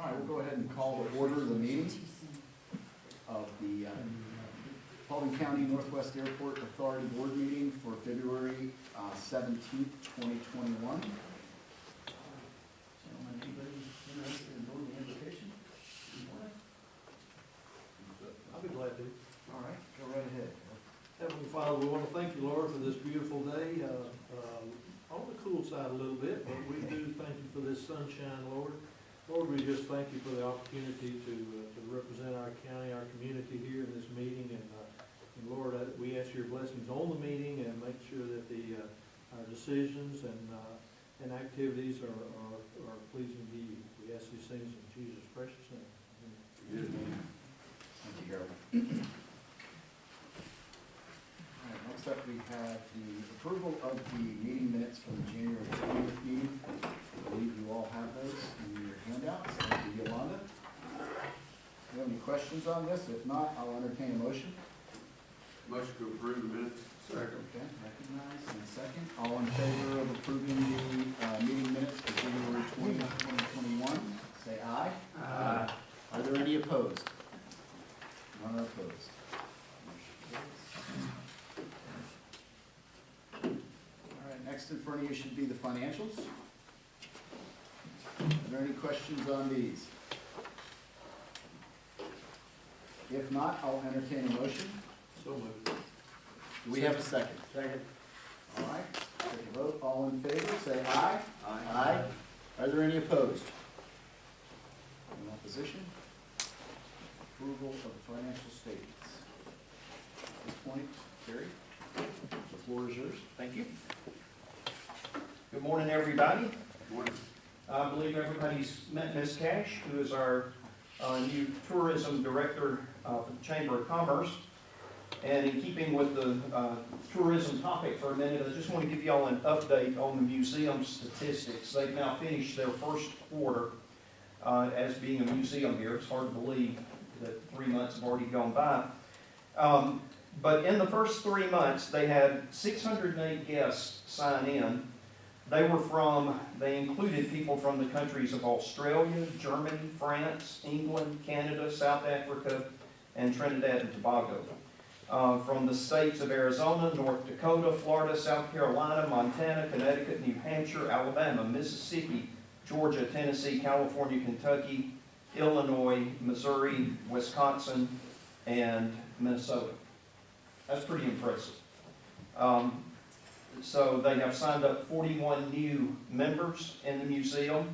All right, we'll go ahead and call to order the meeting of the Paulding County Northwest Airport Authority Board meeting for February 17th, 2021. Gentlemen, anybody interested in doing the invocation? I'll be glad to. All right, go right ahead. Heavenly Father, we want to thank you, Lord, for this beautiful day. On the cool side a little bit, but we do thank you for this sunshine, Lord. Lord, we just thank you for the opportunity to represent our county, our community here in this meeting. And Lord, we ask your blessings on the meeting and make sure that our decisions and activities are pleasing to you. We ask these things in Jesus' precious name. Amen. Thank you, Harold. All right, next up we have the approval of the meeting minutes from the January 20th meeting. I believe you all have those in your handouts. Thank you, Yolanda. Do you have any questions on this? If not, I'll entertain a motion. Motion to approve the minutes. Okay, recognize and second. All in favor of approving the meeting minutes for January 20th, 2021, say aye. Aye. Are there any opposed? None are opposed. All right, next in front of you should be the financials. Are there any questions on these? If not, I'll entertain a motion. So moved. Do we have a second? Second. All right, take a vote. All in favor, say aye. Aye. Aye. Are there any opposed? In opposition? Approval of the financial statements. At this point, Terry, the floor is yours. Thank you. Good morning, everybody. Good morning. I believe everybody's met Ms. Cash, who is our new tourism director for the Chamber of Commerce. And in keeping with the tourism topic for a minute, I just want to give you all an update on the museum statistics. They've now finished their first quarter as being a museum here. It's hard to believe that 3 months have already gone by. But in the first 3 months, they had 608 guests sign in. They included people from the countries of Australia, Germany, France, England, Canada, South Africa, and Trinidad and Tobago. From the states of Arizona, North Dakota, Florida, South Carolina, Montana, Connecticut, New Hampshire, Alabama, Mississippi, Georgia, Tennessee, California, Kentucky, Illinois, Missouri, Wisconsin, and Minnesota. That's pretty impressive. So they have signed up 41 new members in the museum.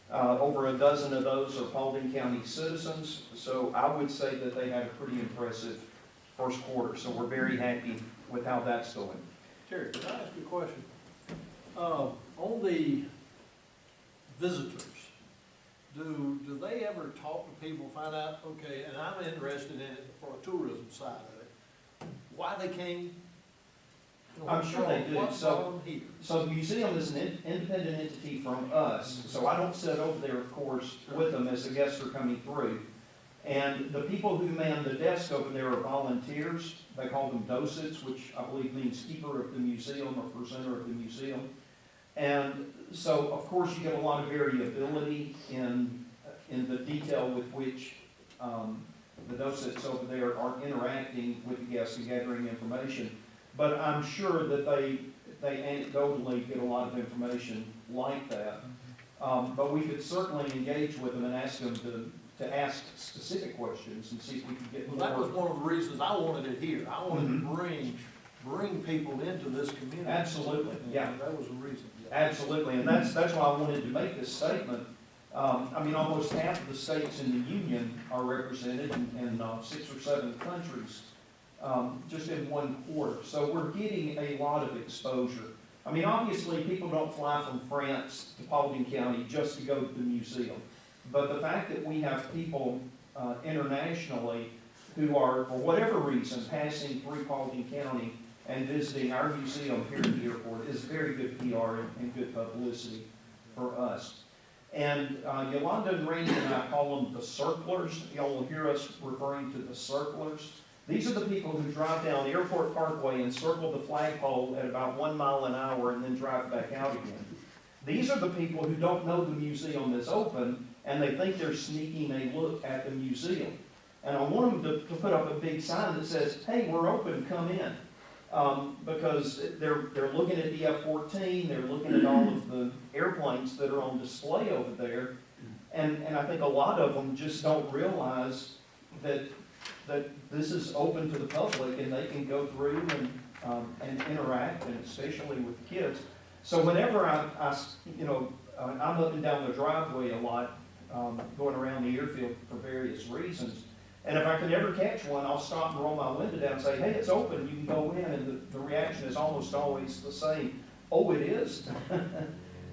Over a dozen of those are Paulding County citizens. So I would say that they had a pretty impressive first quarter. So we're very happy with how that's going. Terry, can I ask you a question? On the visitors, do they ever talk to people, find out, okay, and I'm interested in it for a tourism side of it, why they came? I'm sure they do. What's on here? So the museum is an independent entity from us. So I don't sit over there, of course, with them as the guests are coming through. And the people who man the desk over there are volunteers. They call them docents, which I believe means keeper of the museum or presenter of the museum. And so, of course, you get a lot of variability in the detail with which the docents over there are interacting with the guests and gathering information. But I'm sure that they anecdotally get a lot of information like that. But we could certainly engage with them and ask them to ask specific questions and see if we can get more. Well, that was one of the reasons I wanted it here. I wanted to bring people into this community. Absolutely, yeah. That was the reason. Absolutely, and that's why I wanted to make this statement. I mean, almost half of the states in the Union are represented in 6 or 7 countries. Just in one quarter. So we're getting a lot of exposure. I mean, obviously people don't fly from France to Paulding County just to go to the museum. But the fact that we have people internationally who are, for whatever reason, passing through Paulding County and visiting our museum here at the airport is very good PR and good publicity for us. And Yolanda and Randy and I call them the circlers. Y'all will hear us referring to the circlers. These are the people who drive down Airport Parkway and circle the flagpole at about 1 mile an hour and then drive back out again. These are the people who don't know the museum is open, and they think they're sneaking a look at the museum. And I want them to put up a big sign that says, hey, we're open, come in. Because they're looking at the F-14, they're looking at all of the airplanes that are on display over there. And I think a lot of them just don't realize that this is open to the public and they can go through and interact, and especially with the kids. So whenever I'm up and down the driveway a lot, going around the airfield for various reasons. And if I can ever catch one, I'll stop and roll my window down and say, hey, it's open, you can go in. And the reaction is almost always the same, oh, it is.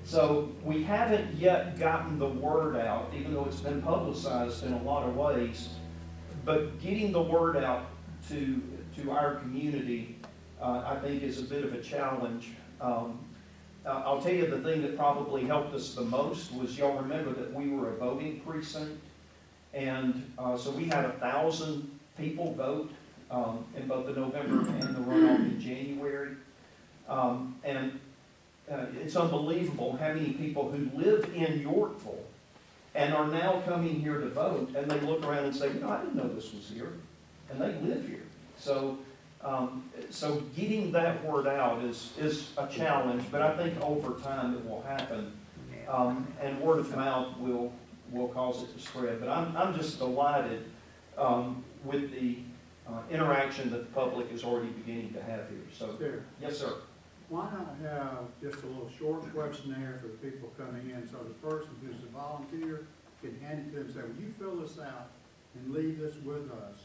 So we haven't yet gotten the word out, even though it's been publicized in a lot of ways. But getting the word out to our community, I think, is a bit of a challenge. I'll tell you the thing that probably helped us the most was, y'all remember that we were a voting precinct. And so we had 1,000 people vote in both the November and the runoff in January. It's unbelievable how many people who live in Yorkville and are now coming here to vote, and they look around and say, I didn't know this was here, and they live here. So getting that word out is a challenge, but I think over time it will happen, and word of mouth will cause it to spread. But I'm just delighted with the interaction that the public is already beginning to have here. So, There. yes, sir. Why not have just a little short questionnaire for the people coming in, so the person who's a volunteer can hand it to them and say, well, you fill this out and leave this with us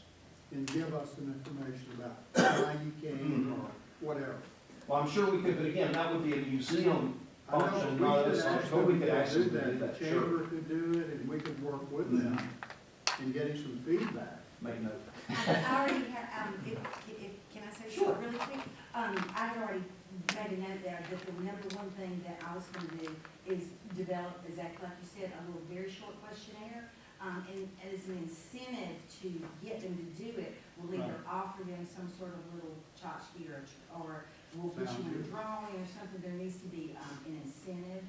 and give us some information about why you came or whatever. Well, I'm sure we could, but again, that would be a museum I know, function, we not should this function, actually but we could ask them to do The that, sure. chamber could do it, and we could work with them in getting some feedback. Make note. I already have, can I say Sure. something really quick? I've already made a note there that the number one thing that I was gonna do is develop, exactly like you said, a little very short questionnaire. And as an incentive to get them to do it, we'll either offer them some sort of little tchotchke or we'll put you in a drawing or something. There needs to be an incentive.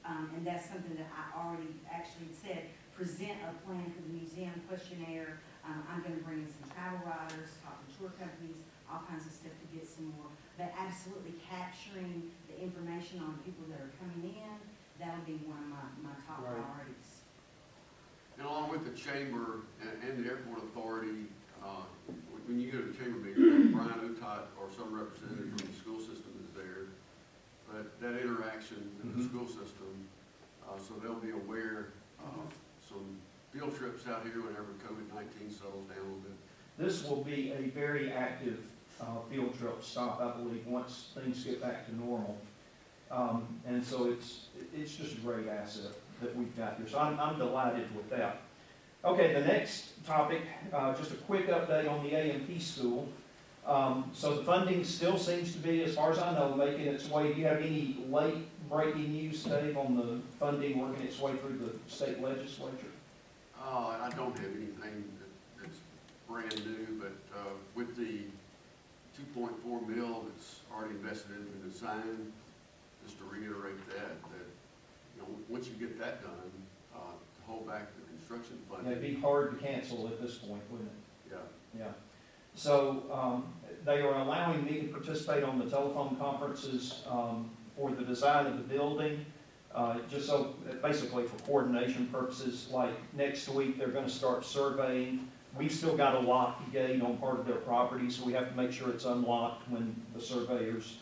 And that's something that I already actually said, present a plan for the museum questionnaire. I'm gonna bring in some travel writers, talk to tour companies, all kinds of stuff to get some more. But absolutely capturing the information on people that are coming in, that'll be one of my top Right. priorities. And along with the chamber and the airport authority, when you go to the chamber meeting, Brian Utot or some representative from the school system is there. But that interaction in the school system, so they'll be aware of some field trips out here whenever COVID-19 settles down a little bit. This will be a very active field trip stop, I believe, once things get back to normal. And so it's just a great asset that we've got here. So I'm delighted with that. Okay, the next topic, just a quick update on the A&P school. So the funding still seems to be, as far as I know, making its way. Do you have any late breaking news, Dave, on the funding working its way through the state legislature? I don't have anything that's brand new, but with the 2.4 mil that's already invested in the design, just to reiterate that once you get that done, to hold back the construction funding. It'd be hard to cancel at this point, wouldn't it? Yeah. Yeah. So they are allowing me to participate on the telephone conferences for the design of the building, just so basically for coordination purposes. Like next week, they're going to start surveying. We've still got a locked gate on part of their property, so we have to make sure it's unlocked when the surveyors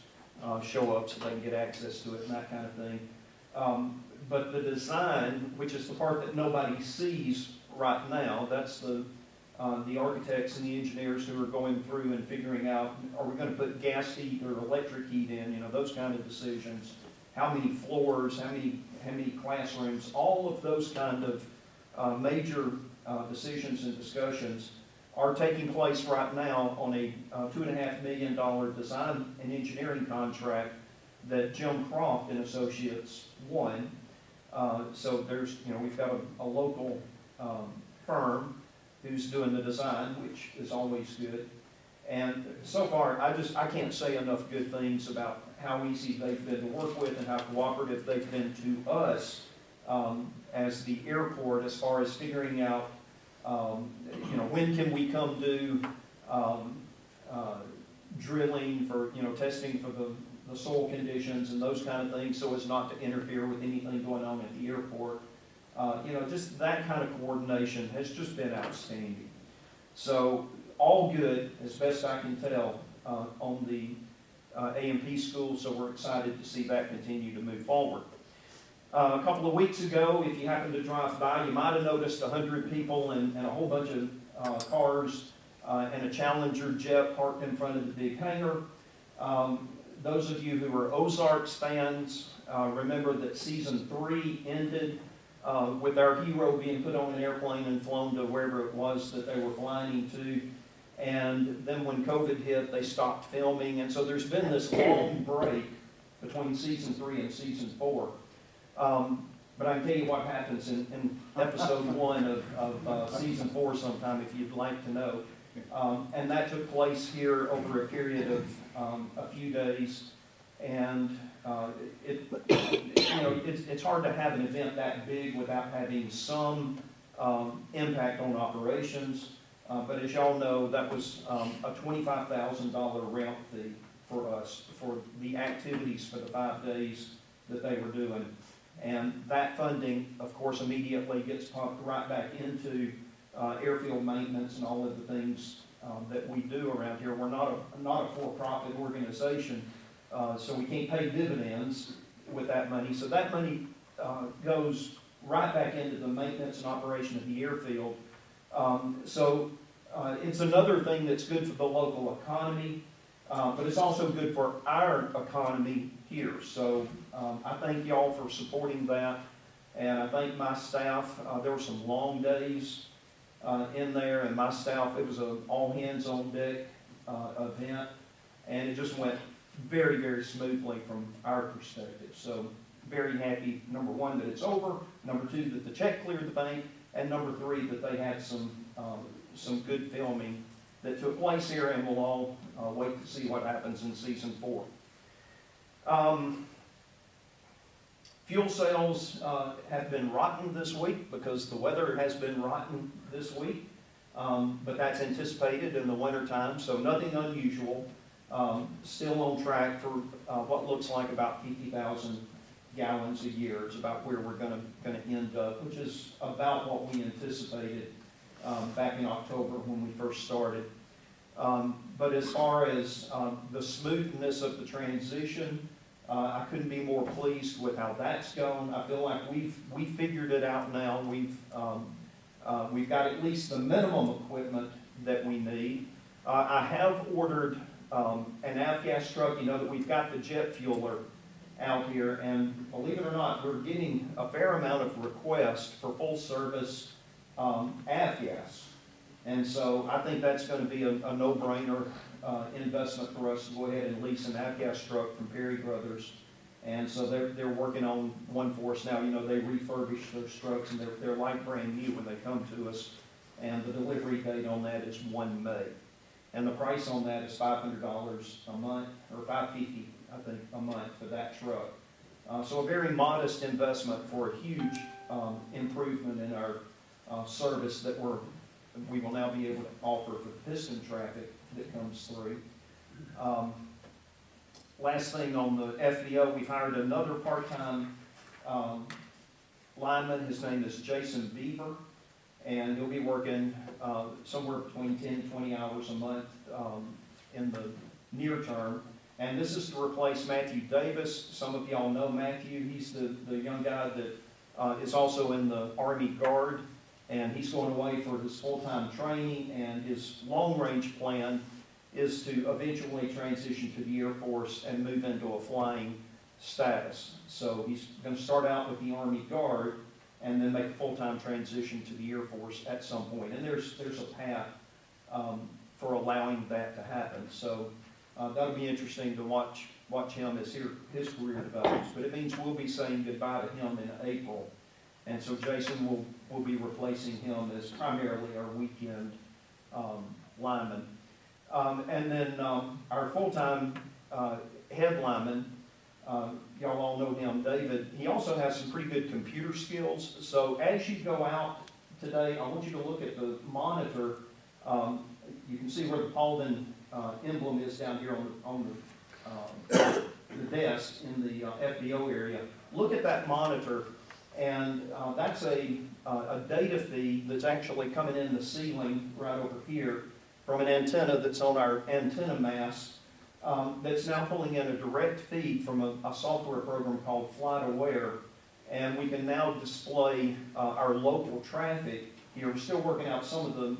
show up so they can get access to it and that kind of thing. But the design, which is the part that nobody sees right now, that's the architects and the engineers who are going through and figuring out, are we going to put gas heat or electric heat in, those kind of decisions. How many floors, how many classrooms, all of those kind of major decisions and discussions are taking place right now on a $2.5 million design and engineering contract that Jim Croft and Associates won. So there's, we've got a local firm who's doing the design, which is always good. And so far, I can't say enough good things about how easy they've been to work with and how cooperative they've been to us as the airport as far as figuring out, when can we come do drilling for, testing for the soil conditions and those kind of things so as not to interfere with anything going on at the airport. Just that kind of coordination has just been outstanding. So all good, as best I can tell, on the AMP school, so we're excited to see that continue to move forward. A couple of weeks ago, if you happened to drive by, you might have noticed 100 people and a whole bunch of cars and a Challenger jet parked in front of the big hangar. Those of you who are Ozarks fans remember that season 3 ended with our hero being put on an airplane and flown to wherever it was that they were flying to. And then when COVID hit, they stopped filming. And so there's been this long break between season 3 and season 4. But I can tell you what happens in episode 1 of season 4 sometime if you'd like to know. And that took place here over a period of a few days. And it's hard to have an event that big without having some impact on operations. But as y'all know, that was a $25,000 ramp fee for us for the activities for the 5 days that they were doing. And that funding, of course, immediately gets pumped right back into airfield maintenance and all of the things that we do around here. We're not a for-profit organization, so we can't pay dividends with that money. So that money goes right back into the maintenance and operation of the airfield. It's another thing that's good for the local economy, but it's also good for our economy here. So I thank y'all for supporting that, and I thank my staff. There were some long days in there, and my staff, it was an all-hands-on-deck event, and it just went very, very smoothly from our perspective. So very happy, number 1, that it's over, number 2, that the check cleared the bank, and number 3, that they had some good filming that took place here, and we'll all wait to see what happens in season 4. Fuel sales have been rotten this week because the weather has been rotten this week, but that's anticipated in the wintertime, so nothing unusual. Still on track for what looks like about 50,000 gallons a year. It's about where we're going to end up, which is about what we anticipated back in October when we first started. But as far as the smoothness of the transition, I couldn't be more pleased with how that's going. I feel like we've figured it out now. We've got at least the minimum equipment that we need. I have ordered an avgas truck. You know that we've got the jet fueler out here, and believe it or not, we're getting a fair amount of requests for full service avgas. And so I think that's going to be a no-brainer investment for us to go ahead and lease an avgas truck from Perry Brothers. And so they're working on one for us now. You know, they refurbish those trucks, and they're like brand new when they come to us. And the delivery date on that is 1 May. And the price on that is $500 a month, or $550, I think, a month for that truck. So a very modest investment for a huge improvement in our service that we will now be able to offer for the piston traffic that comes through. Last thing on the FBO, we've hired another part-time lineman. His name is Jason Beaver, and he'll be working somewhere between 10 and 20 hours a month in the near term. And this is to replace Matthew Davis. Some of y'all know Matthew. He's the young guy that is also in the Army Guard, and he's going away for his full-time training, and his long-range plan is to eventually transition to the Air Force and move into a flying status. So he's going to start out with the Army Guard and then make a full-time transition to the Air Force at some point. And there's a path for allowing that to happen. So that'll be interesting to watch him as his career develops. But it means we'll be saying goodbye to him in April. And so Jason will be replacing him as primarily our weekend lineman. And then our full-time head lineman. Y'all all know him, David. He also has some pretty good computer skills. So as you go out today, I want you to look at the monitor. You can see where the Paulding emblem is down here on the desk in the FBO area. Look at that monitor, and that's a data feed that's actually coming in the ceiling right over here from an antenna that's on our antenna mast. That's now pulling in a direct feed from a software program called FlightAware, and we can now display our local traffic here. We're still working out some of the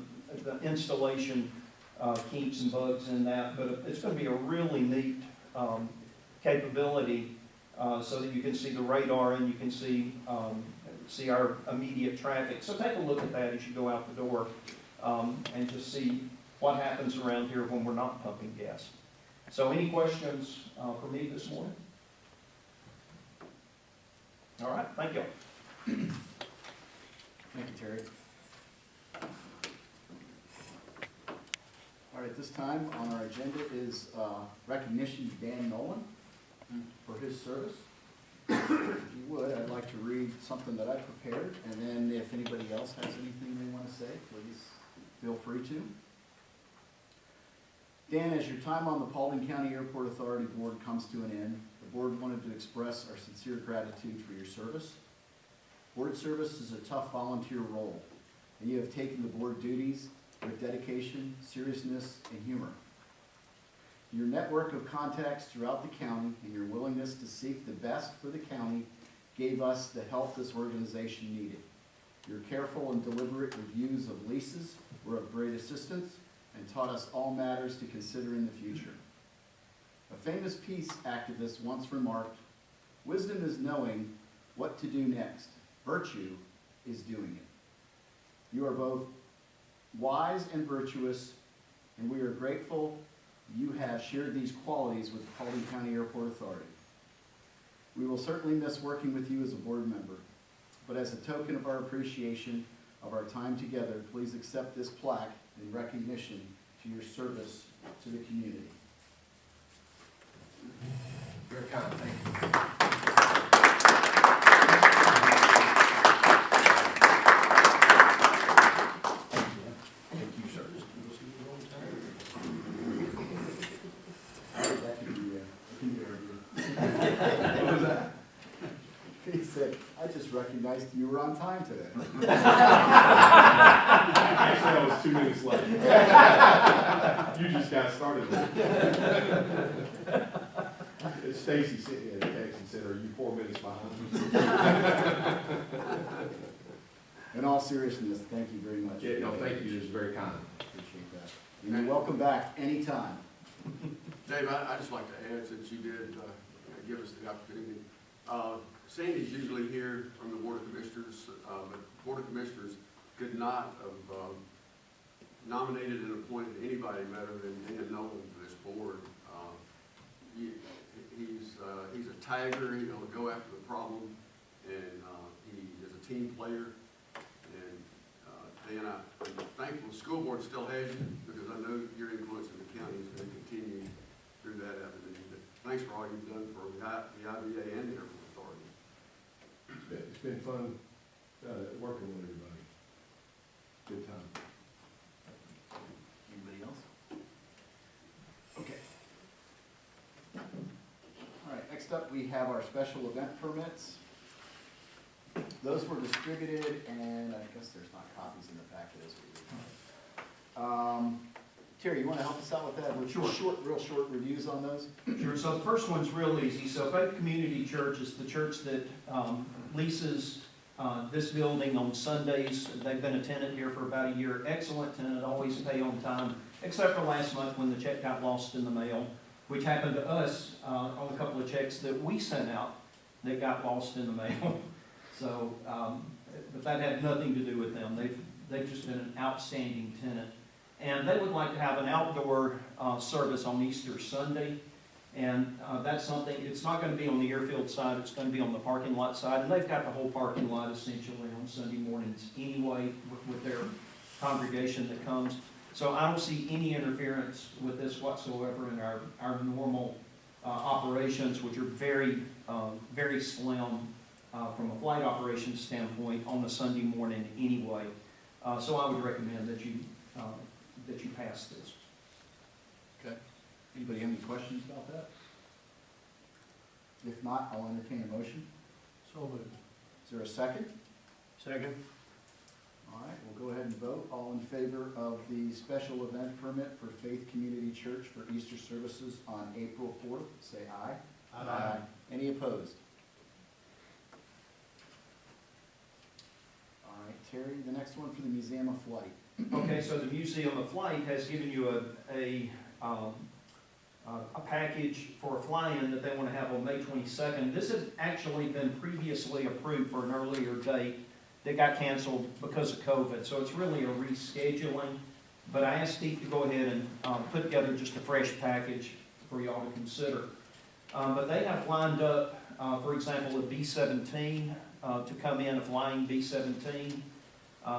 installation kinks and bugs in that, but it's going to be a really neat capability so that you can see the radar and you can see our immediate traffic. So take a look at that as you go out the door and just see what happens around here when we're not pumping gas. So any questions for me this morning? All right, thank you. Thank you, Terry. All right, this time on our agenda is recognition of Dan Nolan for his service. If you would, I'd like to read something that I prepared, and then if anybody else has anything they want to say, please feel free to. Dan, as your time on the Paulding County Airport Authority Board comes to an end, the board wanted to express our sincere gratitude for your service. Board service is a tough volunteer role, and you have taken the board duties with dedication, seriousness, and humor. Your network of contacts throughout the county and your willingness to seek the best for the county gave us the help this organization needed. Your careful and deliberate reviews of leases were of great assistance and taught us all matters to consider in the future. A famous peace activist once remarked, "Wisdom is knowing what to do next. Virtue is doing it." You are both wise and virtuous, and we are grateful you have shared these qualities with the Paulding County Airport Authority. We will certainly miss working with you as a board member, but as a token of our appreciation of our time together, please accept this plaque in recognition to your service to the community. Very kind, thank you. Thank you, sir. That could be What was that? He said, "I just recognized you were on time today." Actually, I was 2 minutes late. You just got started. Stacy sent me a text and said, "Are you 4 minutes behind?" In all seriousness, thank you very much. Yeah, no, thank you, it's very kind. Appreciate that. And you're welcome back anytime. Dave, I'd just like to add, since you did give us the opportunity, Sandy's usually here from the Board of Commissioners, but the Board of Commissioners could not have nominated and appointed anybody better than Dan Nolan for this board. He's a tiger, he'll go after the problem, and he is a team player. And Dan, I'm thankful the school board still has you, because I know your influence in the county is going to continue through that avenue. But thanks for all you've done for the IBA and the Airport Authority. It's been fun working with everybody. Good time. Anybody else? Okay. All right, next up, we have our special event permits. Those were distributed, and I guess there's not copies in the packet as we read. Terry, you want to help us out with that? Sure. Real short reviews on those? Sure, so the first one's real easy. So Faith Community Church is the church that leases this building on Sundays. They've been a tenant here for about a year. Excellent tenant, always pay on time, except for last month when the check got lost in the mail, which happened to us on a couple of checks that we sent out that got lost in the mail. So, but that had nothing to do with them. They've just been an outstanding tenant. And they would like to have an outdoor service on Easter Sunday. And that's something, it's not going to be on the airfield side, it's going to be on the parking lot side. And they've got the whole parking lot essentially on Sunday mornings anyway with their congregation that comes. So I don't see any interference with this whatsoever in our normal operations, which are very, very slim from a flight operations standpoint on a Sunday morning anyway. So I would recommend that you pass this. Okay. Anybody have any questions about that? If not, I'll entertain a motion. So moved. Is there a second? Second. All right, we'll go ahead and vote. All in favor of the special event permit for Faith Community Church for Easter services on April 4th, say aye. Any opposed? All right, Terry, the next one for the Museum of Flight. Okay, so the Museum of Flight has given you a package for a fly-in that they want to have on May 22nd. This had actually been previously approved for an earlier date that got canceled because of COVID, so it's really a rescheduling. But I asked Steve to go ahead and put together just a fresh package for y'all to consider. But they have lined up, for example, a B-17 to come in, a flying B-17,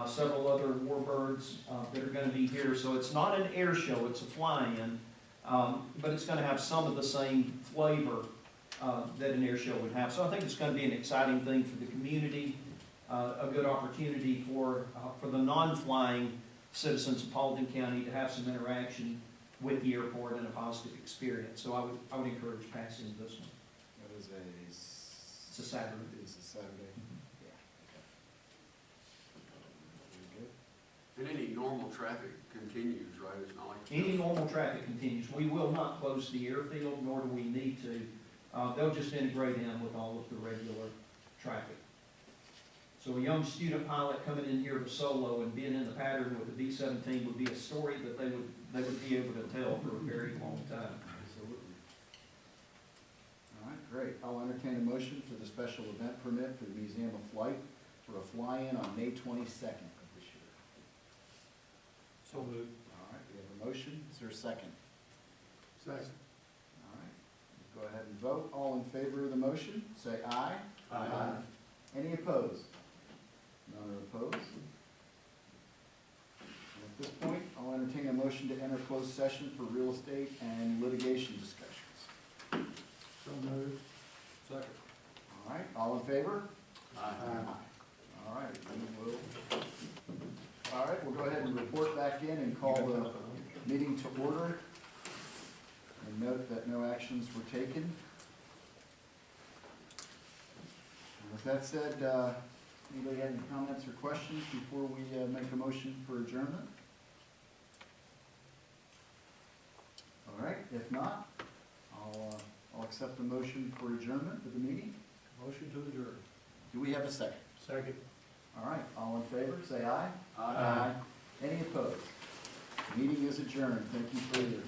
several other warbirds that are going to be here. So it's not an air show, it's a fly-in, but it's going to have some of the same flavor that an air show would have. So I think it's going to be an exciting thing for the community, a good opportunity for the non-flying citizens of Paulding County to have some interaction with the airport and a positive experience. So I would encourage passing this one. That is It's a Saturday. It is a Saturday. Yeah. Okay. Very good. And any normal traffic continues, right? It's not like. Any normal traffic continues. We will not close the airfield, nor do we need to. They'll just integrate in with all of the regular traffic. So a young student pilot coming in here to solo and being in the pattern with the B-17 would be a story that they would be able to tell for a very long time. Absolutely. All right, great. I'll entertain a motion for the special event permit for the Museum of Flight for a fly-in on May 22nd of this year. So moved. All right, we have a motion. Is there a second? Second. All right, go ahead and vote. All in favor of the motion, say aye. Aye. Any opposed? None are opposed. And at this point, I'll entertain a motion to enter closed session for real estate and litigation discussions. So moved. Second. All right, all in favor? Aye. All right, we will. All right, we'll go ahead and report back in and call the meeting to order. And note that no actions were taken. And with that said, anybody have any comments or questions before we make a motion for adjournment? All right, if not, I'll accept the motion for adjournment of the meeting. Motion to adjourn. Do we have a second? Second. All right, all in favor, say aye. Any opposed? Meeting is adjourned. Thank you for your